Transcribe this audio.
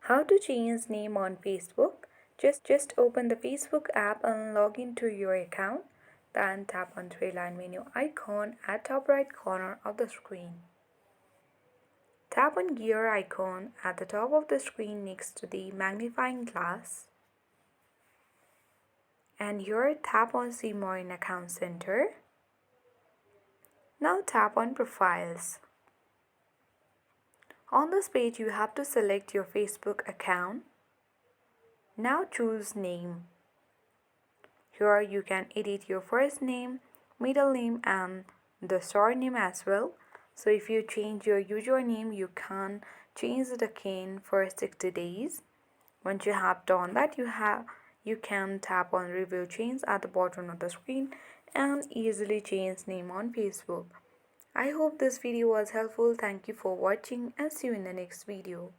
How to change name on Facebook? Just open the Facebook app and log into your account. Then tap on three-line menu icon at top right corner of the screen. Tap on gear icon at the top of the screen next to the magnifying glass. And here tap on see more in account center. Now tap on profiles. On this page you have to select your Facebook account. Now choose name. Here you can edit your first name, middle name and the surname as well. So if you change your username, you can change it again for 60 days. Once you have done that, you can tap on review change at the bottom of the screen and easily change name on Facebook. I hope this video was helpful. Thank you for watching and see you in the next video.